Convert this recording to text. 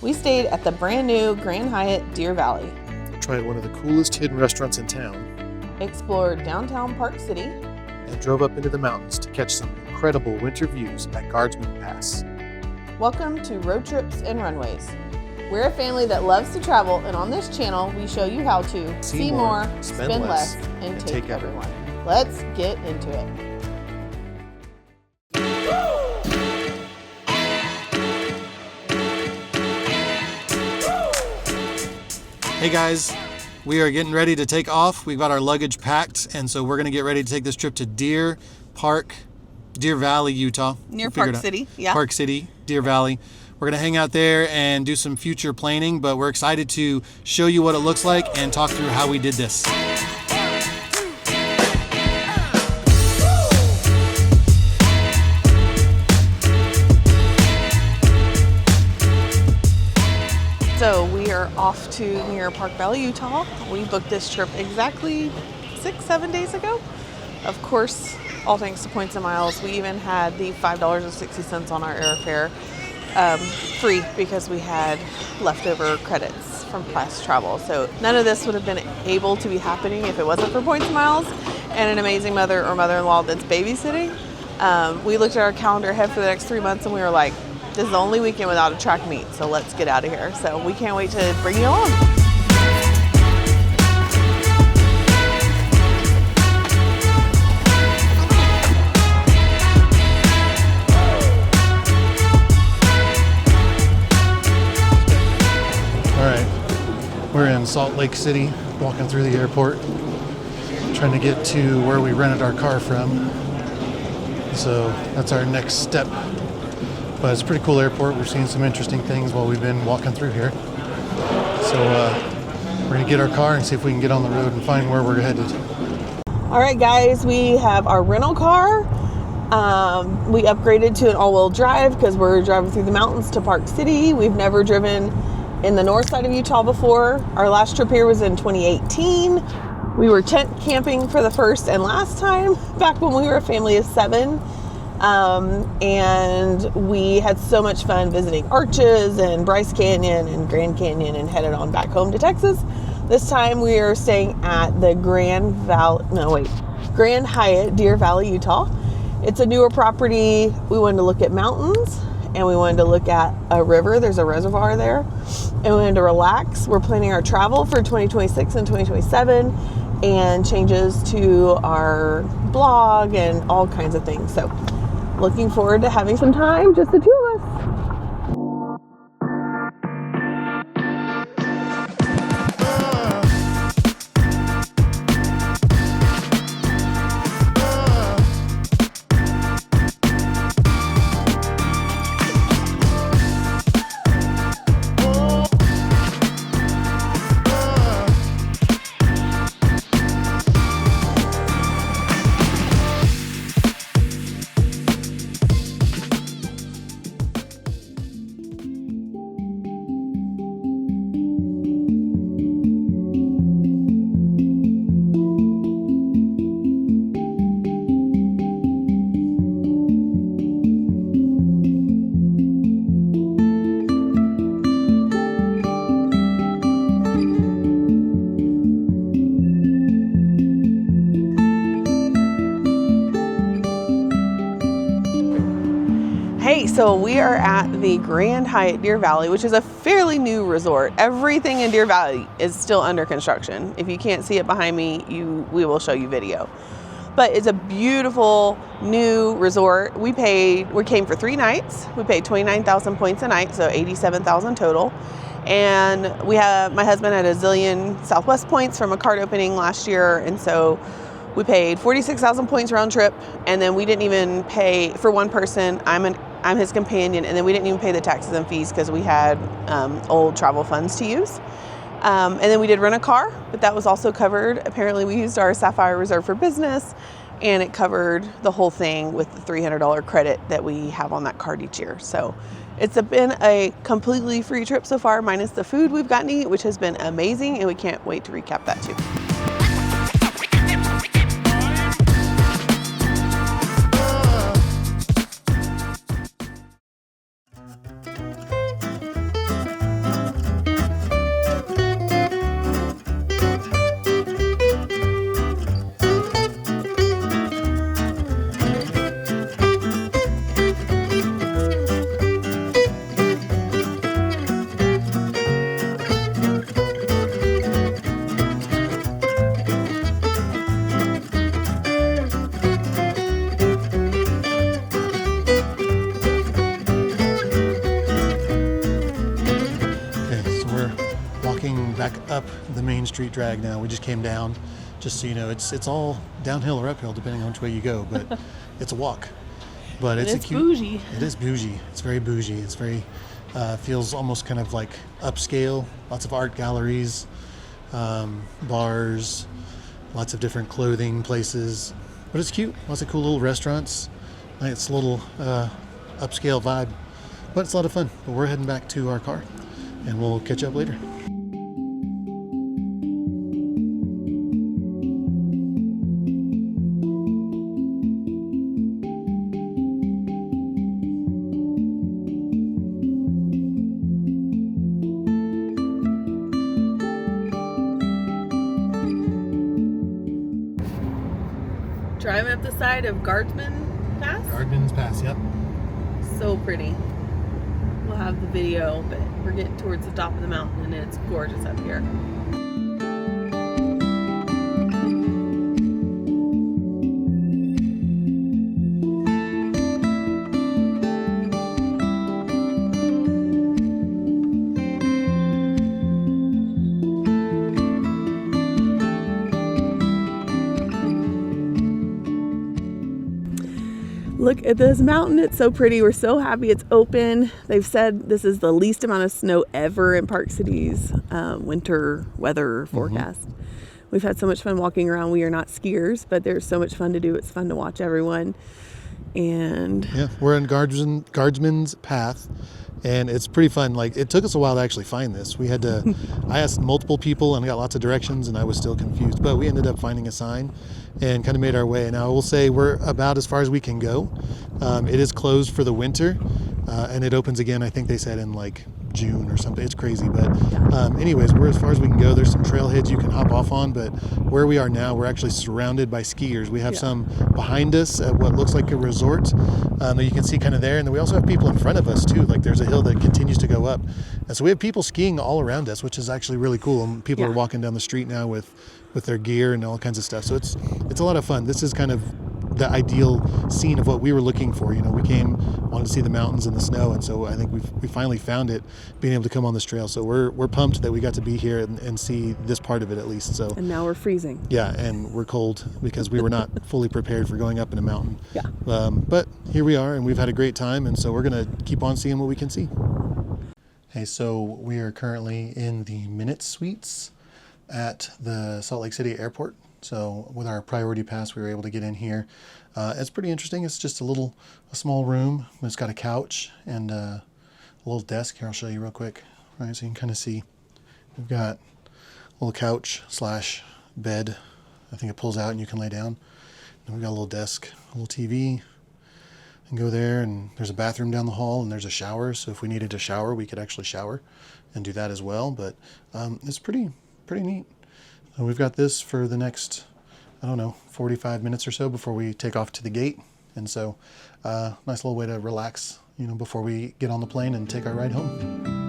We stayed at the brand new Grand Hyatt Deer Valley. Tried one of the coolest hidden restaurants in town. Explored downtown Park City. And drove up into the mountains to catch some incredible winter views at Guardsman Pass. Welcome to Roadtrips and Runways. We're a family that loves to travel, and on this channel, we show you how to see more, spend less, and take everyone. Let's get into it. Hey guys, we are getting ready to take off. We've got our luggage packed, and so we're going to get ready to take this trip to Deer Valley, Utah. Near Park City, yeah. Park City, Deer Valley. We're going to hang out there and do some future planning, but we're excited to show you what it looks like and talk through how we did this. So we are off to near Park Valley, Utah. We booked this trip exactly 6-7 days ago. Of course, all thanks to points and miles. We even had the $5.60 on our airfare free because we had leftover credits from past travel. So none of this would have been able to be happening if it wasn't for points and miles and an amazing mother or mother-in-law that's babysitting. We looked at our calendar ahead for the next 3 months and we were like, this is the only weekend without a track meet, so let's get out of here. So we can't wait to bring you along. All right, we're in Salt Lake City, walking through the airport, trying to get to where we rented our car from. So that's our next step. But it's a pretty cool airport. We've seen some interesting things while we've been walking through here. So we're gonna get our car and see if we can get on the road and find where we're headed. All right, guys, we have our rental car. We upgraded to an all-wheel drive because we're driving through the mountains to Park City. We've never driven in the north side of Utah before. Our last trip here was in 2018. We were tent camping for the first and last time back when we were a family of 7. And we had so much fun visiting Arches and Bryce Canyon and Grand Canyon and headed on back home to Texas. This time we are staying at the Grand Hyatt Deer Valley, Utah. It's a newer property. We wanted to look at mountains and we wanted to look at a river. There's a reservoir there and we wanted to relax. We're planning our travel for 2026 and 2027 and changes to our blog and all kinds of things. So looking forward to having some time, just the two of us. So we are at the Grand Hyatt Deer Valley, which is a fairly new resort. Everything in Deer Valley is still under construction. If you can't see it behind me, we will show you video. But it's a beautiful new resort. We came for 3 nights. We paid 29,000 points a night, so 87,000 total. And my husband had a zillion Southwest points from a card opening last year, and so we paid 46,000 points round trip, and then we didn't even pay for one person. I'm his companion, and then we didn't even pay the taxes and fees because we had old travel funds to use. And then we did rent a car, but that was also covered. Apparently we used our Sapphire Reserve for Business, and it covered the whole thing with the $300 credit that we have on that card each year. So it's been a completely free trip so far, minus the food we've gotten to eat, which has been amazing, and we can't wait to recap that too. going back up the Main Street drag now. We just came down, just so you know, it's all downhill or uphill depending on which way you go, but it's a walk. But it's a cute, bougie. It is bougie. It's very bougie. It's very, feels almost kind of like upscale. Lots of art galleries, bars, lots of different clothing places. But it's cute. Lots of cool little restaurants. It's a little upscale vibe. But it's a lot of fun. But we're heading back to our car, and we'll catch up later. Driving up the side of Guardsman Pass. Guardsman Pass, yep. So pretty. We'll have the video, but we're getting towards the top of the mountain and it's gorgeous up here. Look at this mountain. It's so pretty. We're so happy it's open. They've said this is the least amount of snow ever in Park City's winter weather forecast. We've had so much fun walking around. We are not skiers, but there's so much fun to do. It's fun to watch everyone. And yeah, we're in Guardsman's Path, and it's pretty fun. Like, it took us a while to actually find this. We had to, I asked multiple people and got lots of directions, and I was still confused, but we ended up finding a sign and kind of made our way. Now, I will say we're about as far as we can go. It is closed for the winter, and it opens again, I think they said, in like June or something. It's crazy, but anyways, we're as far as we can go. There's some trailheads you can hop off on, but where we are now, we're actually surrounded by skiers. We have some behind us at what looks like a resort that you can see kind of there, and then we also have people in front of us too. Like, there's a hill that continues to go up, and so we have people skiing all around us, which is actually really cool. And people are walking down the street now with their gear and all kinds of stuff. So it's a lot of fun. This is kind of the ideal scene of what we were looking for. You know, we wanted to see the mountains and the snow, and so I think we finally found it, being able to come on this trail. So we're pumped that we got to be here and see this part of it at least. So, and now we're freezing. Yeah, and we're cold because we were not fully prepared for going up in a mountain. Yeah. But here we are, and we've had a great time, and so we're gonna keep on seeing what we can see. Hey, so we are currently in the Minute Suites at the Salt Lake City Airport. So with our priority pass, we were able to get in here. It's pretty interesting. It's just a small room. It's got a couch and a little desk. Here, I'll show you real quick. All right, so you can kind of see we've got a little couch / bed. I think it pulls out and you can lay down. And we've got a little desk, a little TV, and go there. And there's a bathroom down the hall, and there's a shower. So if we needed to shower, we could actually shower and do that as well. But it's pretty neat. So we've got this for the next, 45 minutes or so before we take off to the gate. And so nice little way to relax, before we get on the plane and take our ride home.